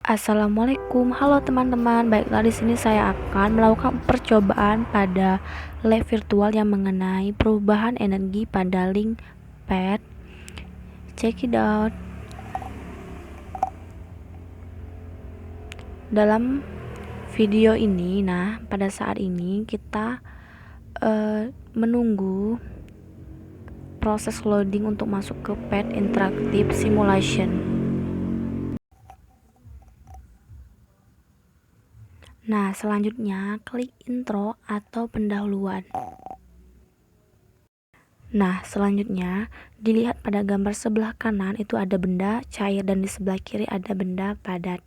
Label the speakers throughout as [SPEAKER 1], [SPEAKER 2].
[SPEAKER 1] Assalamualaikum, halo teman-teman. Baiklah, di sini saya akan melakukan percobaan pada lab virtual yang mengenai perubahan energi pada link pad. Check it out. Dalam video ini, pada saat ini kita menunggu proses loading untuk masuk ke pad interactive simulation. Nah, selanjutnya klik intro atau pendahuluan. Nah, selanjutnya dilihat pada gambar sebelah kanan itu ada benda cair dan di sebelah kiri ada benda padat.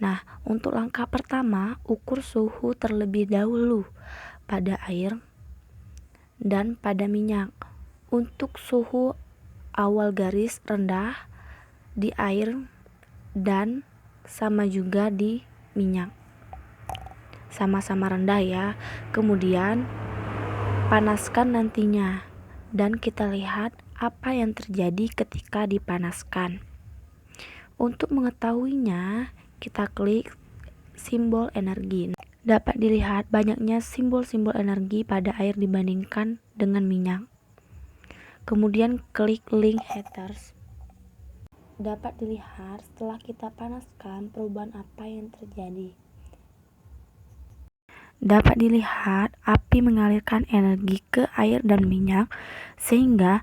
[SPEAKER 1] Nah, untuk langkah pertama, ukur suhu terlebih dahulu pada air dan pada minyak. Untuk suhu awal garis rendah di air dan sama juga di minyak. Sama-sama rendah ya. Kemudian panaskan nantinya dan kita lihat apa yang terjadi ketika dipanaskan. Untuk mengetahuinya, kita klik simbol energi. Dapat dilihat banyaknya simbol-simbol energi pada air dibandingkan dengan minyak. Kemudian klik link heaters. Dapat dilihat setelah kita panaskan perubahan apa yang terjadi. Dapat dilihat api mengalirkan energi ke air dan minyak sehingga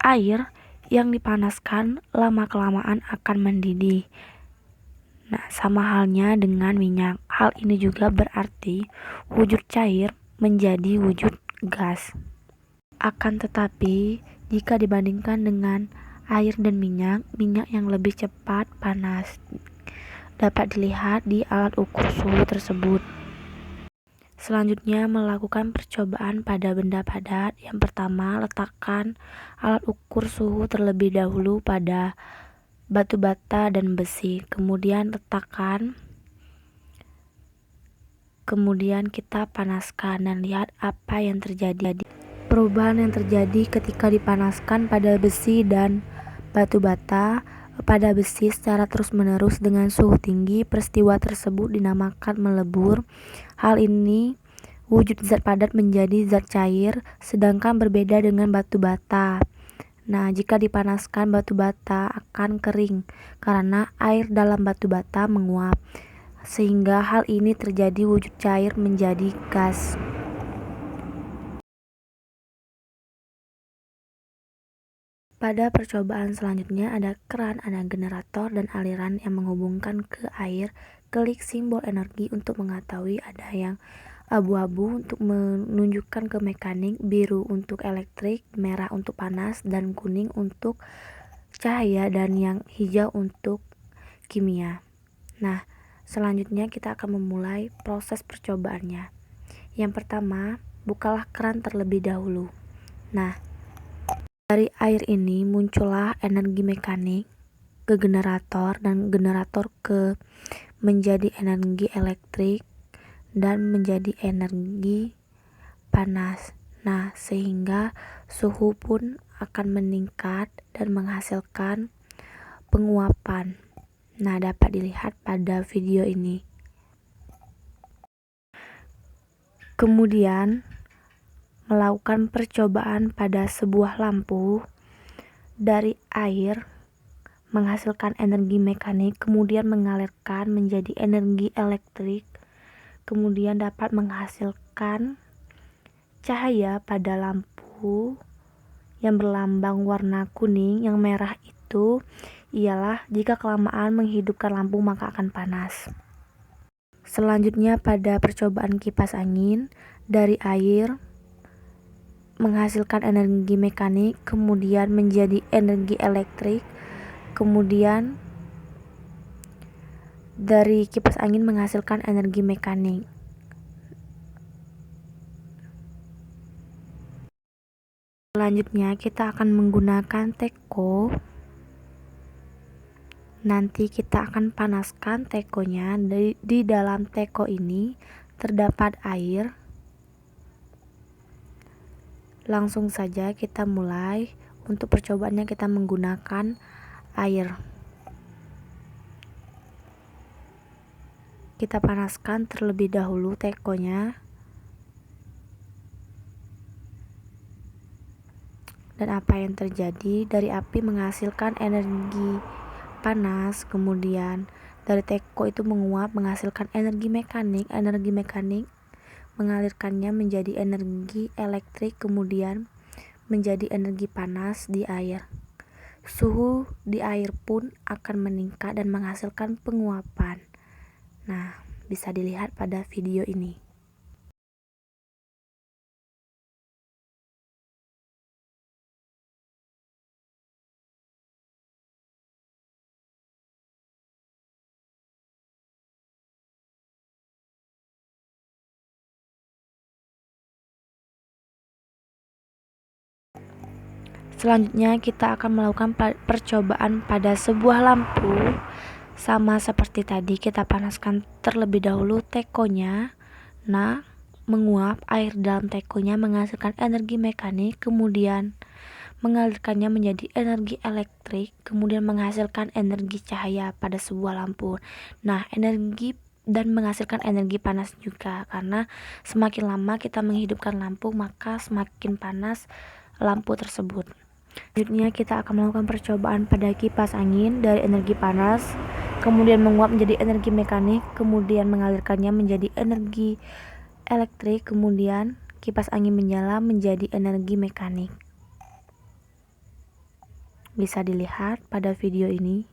[SPEAKER 1] air yang dipanaskan lama-kelamaan akan mendidih. Nah, sama halnya dengan minyak. Hal ini juga berarti wujud cair menjadi wujud gas. Akan tetapi, jika dibandingkan dengan air dan minyak, minyak yang lebih cepat panas dapat dilihat di alat ukur suhu tersebut. Selanjutnya, melakukan percobaan pada benda padat. Yang pertama, letakkan alat ukur suhu terlebih dahulu pada batu bata dan besi. Kemudian kita panaskan dan lihat apa yang terjadi. Perubahan yang terjadi ketika dipanaskan pada besi dan batu bata. Pada besi secara terus-menerus dengan suhu tinggi, peristiwa tersebut dinamakan melebur. Hal ini wujud zat padat menjadi zat cair, sedangkan berbeda dengan batu bata. Nah, jika dipanaskan batu bata akan kering karena air dalam batu bata menguap, sehingga hal ini terjadi wujud cair menjadi gas. Pada percobaan selanjutnya ada keran, ada generator dan aliran yang menghubungkan ke air. Klik simbol energi untuk mengetahui ada yang abu-abu untuk menunjukkan ke mekanik, biru untuk elektrik, merah untuk panas, dan kuning untuk cahaya, dan yang hijau untuk kimia. Nah, selanjutnya kita akan memulai proses percobaannya. Yang pertama, bukalah keran terlebih dahulu. Nah, dari air ini muncullah energi mekanik ke generator dan generator ke menjadi energi elektrik dan menjadi energi panas. Nah, sehingga suhu pun akan meningkat dan menghasilkan penguapan. Nah, dapat dilihat pada video ini. Kemudian melakukan percobaan pada sebuah lampu dari air menghasilkan energi mekanik, kemudian mengalirkan menjadi energi elektrik, kemudian dapat menghasilkan cahaya pada lampu yang berlambang warna kuning. Yang merah itu ialah jika kelamaan menghidupkan lampu maka akan panas. Selanjutnya pada percobaan kipas angin dari air menghasilkan energi mekanik, kemudian menjadi energi elektrik, kemudian dari kipas angin menghasilkan energi mekanik. Selanjutnya kita akan menggunakan teko. Nanti kita akan panaskan tekonya. Di dalam teko ini terdapat air. Langsung saja kita mulai. Untuk percobaannya kita menggunakan air. Kita panaskan terlebih dahulu tekonya. Dan apa yang terjadi? Dari api menghasilkan energi panas, kemudian dari teko itu menguap menghasilkan energi mekanik. Energi mekanik mengalirkannya menjadi energi elektrik, kemudian menjadi energi panas di air. Suhu di air pun akan meningkat dan menghasilkan penguapan. Nah, bisa dilihat pada video ini. Selanjutnya kita akan melakukan percobaan pada sebuah lampu. Sama seperti tadi, kita panaskan terlebih dahulu tekonya. Nah, menguap air dalam tekonya menghasilkan energi mekanik, kemudian mengalirkannya menjadi energi elektrik, kemudian menghasilkan energi cahaya pada sebuah lampu. Nah, energi dan menghasilkan energi panas juga, karena semakin lama kita menghidupkan lampu maka semakin panas lampu tersebut. Selanjutnya kita akan melakukan percobaan pada kipas angin. Dari energi panas kemudian menguap menjadi energi mekanik, kemudian mengalirkannya menjadi energi elektrik, kemudian kipas angin menyala menjadi energi mekanik. Bisa dilihat pada video ini.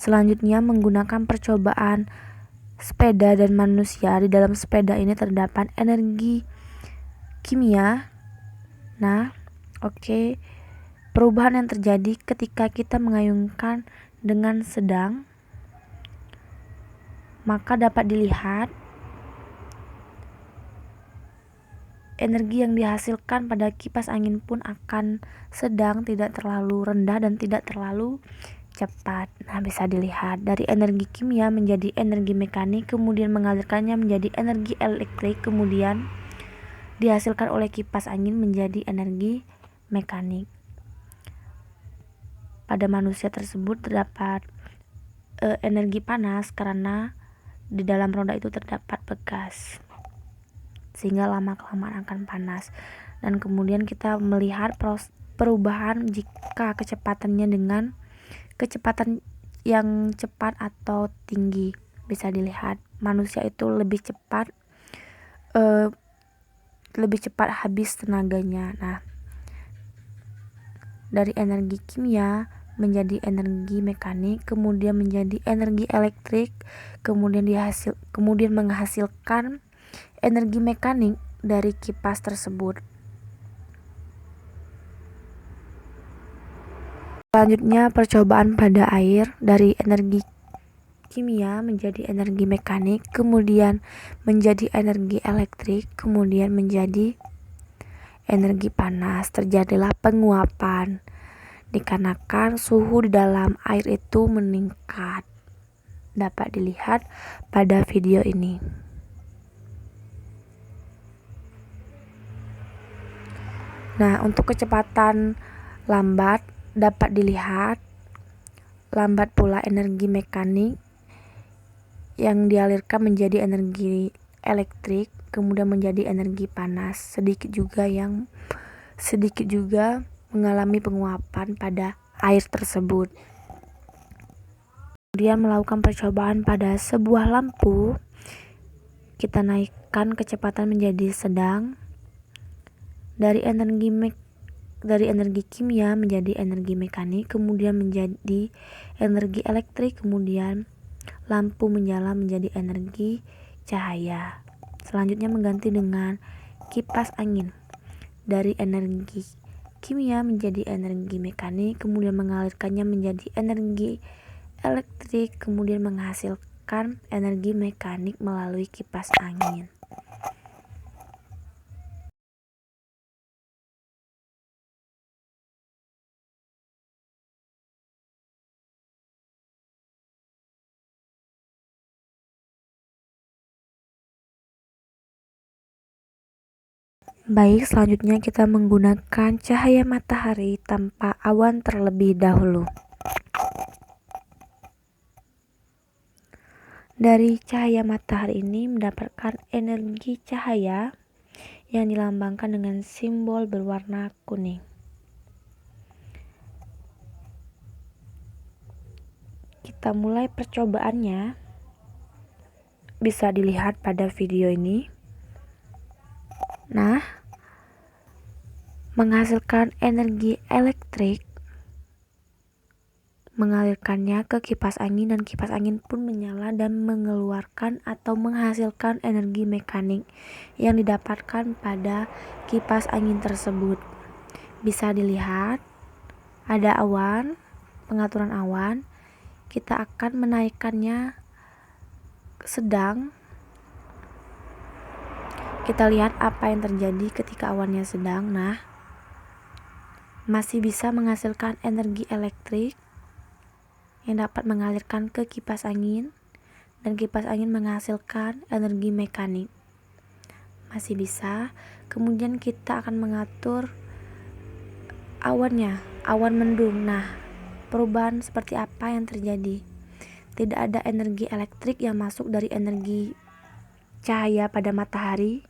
[SPEAKER 1] Selanjutnya menggunakan percobaan sepeda dan manusia. Di dalam sepeda ini terdapat energi kimia. Nah, oke. Perubahan yang terjadi ketika kita mengayunkan dengan sedang, maka dapat dilihat energi yang dihasilkan pada kipas angin pun akan sedang, tidak terlalu rendah dan tidak terlalu cepat. Nah, bisa dilihat dari energi kimia menjadi energi mekanik, kemudian mengalirkannya menjadi energi elektrik, kemudian dihasilkan oleh kipas angin menjadi energi mekanik. Pada manusia tersebut terdapat energi panas karena di dalam roda itu terdapat bekas, sehingga lama-kelamaan akan panas. Dan kemudian kita melihat perubahan jika kecepatannya dengan kecepatan yang cepat atau tinggi. Bisa dilihat manusia itu lebih cepat habis tenaganya. Nah, dari energi kimia menjadi energi mekanik, kemudian menjadi energi elektrik, kemudian menghasilkan energi mekanik dari kipas tersebut. Selanjutnya percobaan pada air. Dari energi kimia menjadi energi mekanik, kemudian menjadi energi elektrik, kemudian menjadi energi panas. Terjadilah penguapan dikarenakan suhu di dalam air itu meningkat. Dapat dilihat pada video ini. Nah, untuk kecepatan lambat dapat dilihat lambat pula energi mekanik yang dialirkan menjadi energi elektrik, kemudian menjadi energi panas. Sedikit juga mengalami penguapan pada air tersebut. Kemudian melakukan percobaan pada sebuah lampu. Kita naikkan kecepatan menjadi sedang. Dari energi kimia menjadi energi mekanik, kemudian menjadi energi elektrik, kemudian lampu menyala menjadi energi cahaya. Selanjutnya mengganti dengan kipas angin. Dari energi kimia menjadi energi mekanik, kemudian mengalirkannya menjadi energi elektrik, kemudian menghasilkan energi mekanik melalui kipas angin. Baik, selanjutnya kita menggunakan cahaya matahari tanpa awan terlebih dahulu. Dari cahaya matahari ini mendapatkan energi cahaya yang dilambangkan dengan simbol berwarna kuning. Kita mulai percobaannya. Bisa dilihat pada video ini. Nah, menghasilkan energi elektrik, mengalirkannya ke kipas angin dan kipas angin pun menyala dan mengeluarkan atau menghasilkan energi mekanik yang didapatkan pada kipas angin tersebut. Bisa dilihat ada awan, pengaturan awan. Kita akan menaikkannya sedang. Kita lihat apa yang terjadi ketika awannya sedang. Nah, masih bisa menghasilkan energi elektrik yang dapat mengalirkan ke kipas angin, dan kipas angin menghasilkan energi mekanik. Masih bisa. Kemudian kita akan mengatur awannya, awan mendung. Nah, perubahan seperti apa yang terjadi? Tidak ada energi elektrik yang masuk dari energi cahaya pada matahari,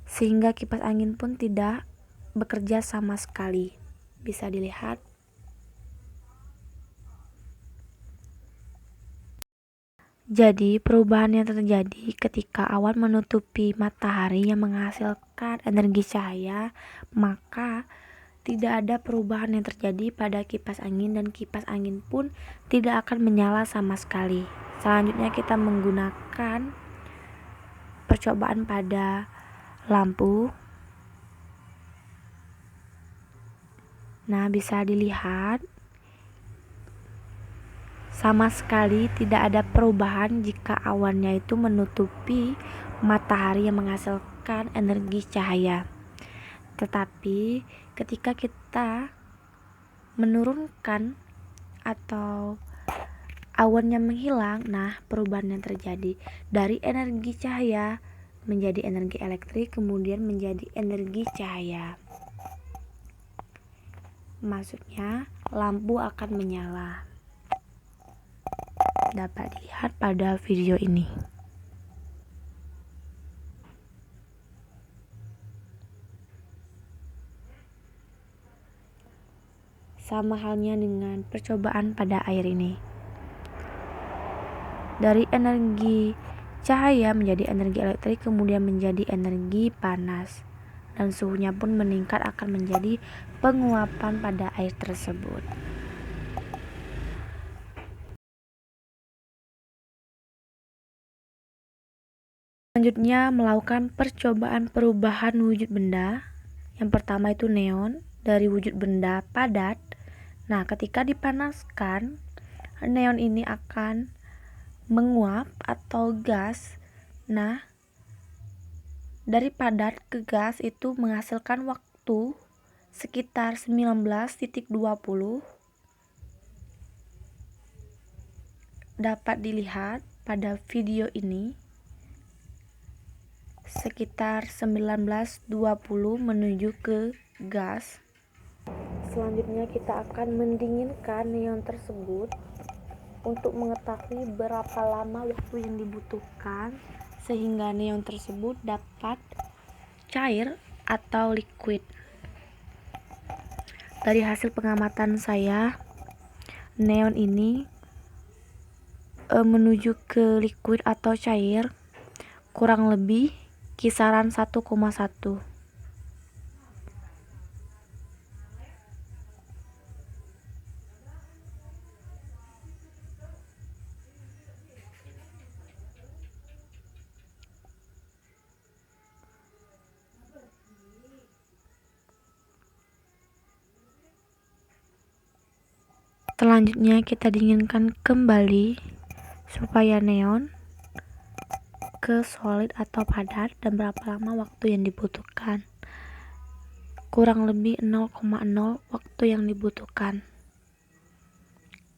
[SPEAKER 1] sehingga kipas angin pun tidak bekerja sama sekali. Bisa dilihat. Jadi, perubahan yang terjadi ketika awan menutupi matahari yang menghasilkan energi cahaya, maka tidak ada perubahan yang terjadi pada kipas angin dan kipas angin pun tidak akan menyala sama sekali. Selanjutnya kita menggunakan percobaan pada lampu. Nah, bisa dilihat sama sekali tidak ada perubahan jika awannya itu menutupi matahari yang menghasilkan energi cahaya. Tetapi ketika kita menurunkan atau awannya menghilang, nah perubahan yang terjadi dari energi cahaya menjadi energi elektrik, kemudian menjadi energi cahaya. Maksudnya lampu akan menyala. Dapat dilihat pada video ini. Sama halnya dengan percobaan pada air ini. Dari energi cahaya menjadi energi elektrik, kemudian menjadi energi panas, dan suhunya pun meningkat akan menjadi penguapan pada air tersebut. Selanjutnya melakukan percobaan perubahan wujud benda. Yang pertama itu neon, dari wujud benda padat. Nah, ketika dipanaskan, neon ini akan menguap atau gas. Nah, dari padat ke gas itu menghasilkan waktu sekitar 19.20. Dapat dilihat pada video ini. Sekitar 19.20 menuju ke gas. Selanjutnya kita akan mendinginkan neon tersebut untuk mengetahui berapa lama waktu yang dibutuhkan sehingga neon tersebut dapat cair atau liquid. Dari hasil pengamatan saya, neon ini menuju ke liquid atau cair kurang lebih kisaran 1,1. Selanjutnya kita dinginkan kembali supaya neon ke solid atau padat, dan berapa lama waktu yang dibutuhkan. Kurang lebih 0,0 waktu yang dibutuhkan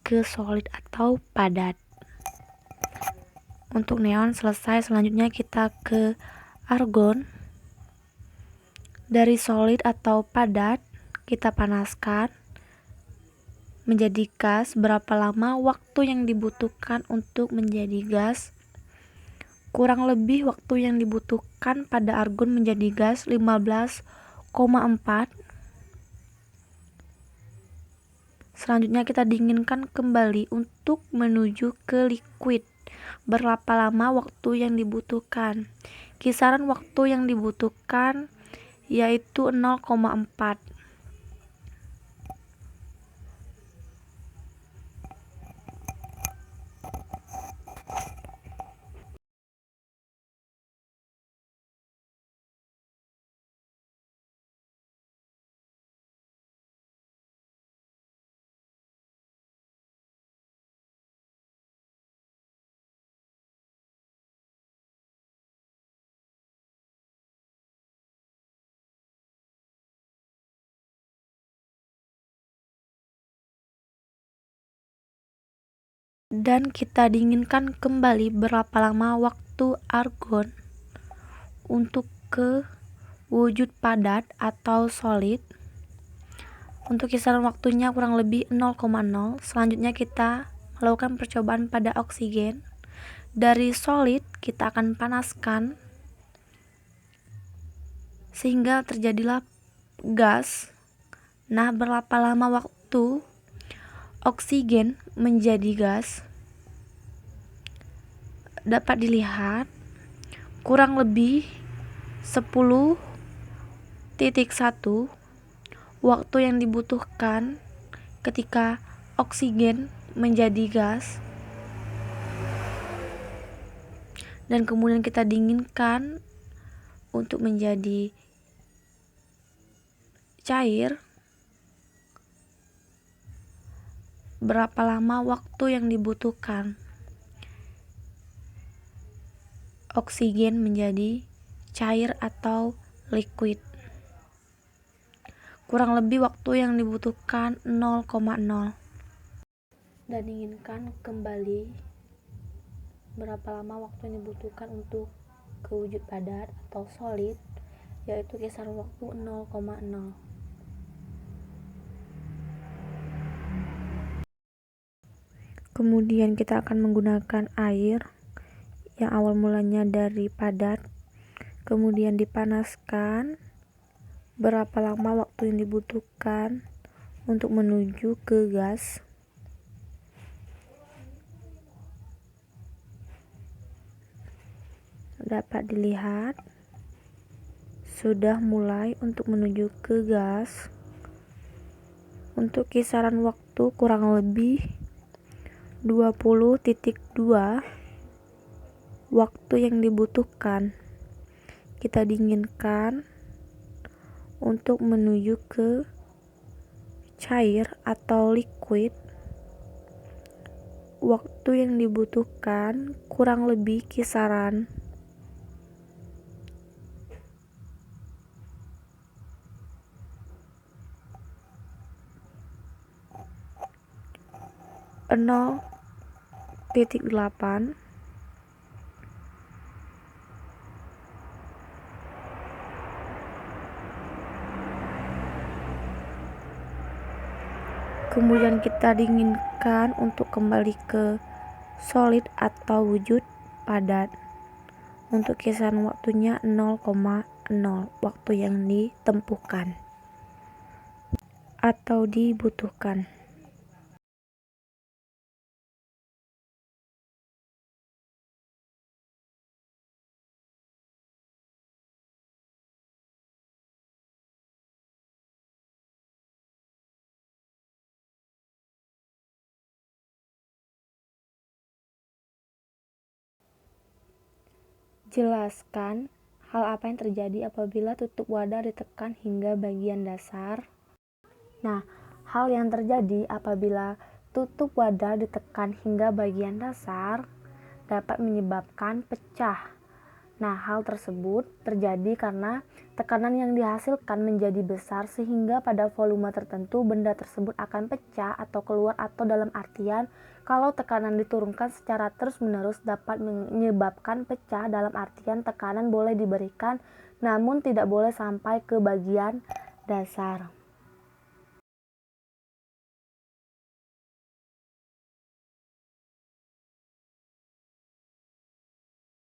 [SPEAKER 1] ke solid atau padat. Untuk neon selesai, selanjutnya kita ke argon. Dari solid atau padat kita panaskan menjadi gas. Berapa lama waktu yang dibutuhkan untuk menjadi gas? Kurang lebih waktu yang dibutuhkan pada argon menjadi gas 15,4. Selanjutnya kita dinginkan kembali untuk menuju ke liquid. Berapa lama waktu yang dibutuhkan? Kisaran waktu yang dibutuhkan yaitu 0,4. Dan kita dinginkan kembali berapa lama waktu argon untuk ke wujud padat atau solid. Untuk kisaran waktunya kurang lebih 0,0. Selanjutnya kita melakukan percobaan pada oksigen. Dari solid kita akan panaskan sehingga terjadilah gas. Nah, berapa lama waktu oksigen menjadi gas? Dapat dilihat kurang lebih 10,1 waktu yang dibutuhkan ketika oksigen menjadi gas, dan kemudian kita dinginkan untuk menjadi cair. Berapa lama waktu yang dibutuhkan oksigen menjadi cair atau liquid? Kurang lebih waktu yang dibutuhkan 0,0. Dan dinginkan kembali berapa lama waktu yang dibutuhkan untuk ke wujud padat atau solid, yaitu kisaran waktu 0,0. Kemudian kita akan menggunakan air yang awal mulanya dari padat, kemudian dipanaskan. Berapa lama waktu yang dibutuhkan untuk menuju ke gas? Dapat dilihat sudah mulai untuk menuju ke gas. Untuk kisaran waktu kurang lebih 20,2 waktu yang dibutuhkan. Kita dinginkan untuk menuju ke cair atau liquid. Waktu yang dibutuhkan kurang lebih kisaran 0,8. Kemudian kita dinginkan untuk kembali ke solid atau wujud padat. Untuk kisaran waktunya 0,0 waktu yang ditempuhkan atau dibutuhkan. Jelaskan hal apa yang terjadi apabila tutup wadah ditekan hingga bagian dasar. Nah, hal yang terjadi apabila tutup wadah ditekan hingga bagian dasar dapat menyebabkan pecah. Nah, hal tersebut terjadi karena tekanan yang dihasilkan menjadi besar sehingga pada volume tertentu benda tersebut akan pecah atau keluar, atau dalam artian kalau tekanan diturunkan secara terus-menerus dapat menyebabkan pecah. Dalam artian tekanan boleh diberikan namun tidak boleh sampai ke bagian dasar.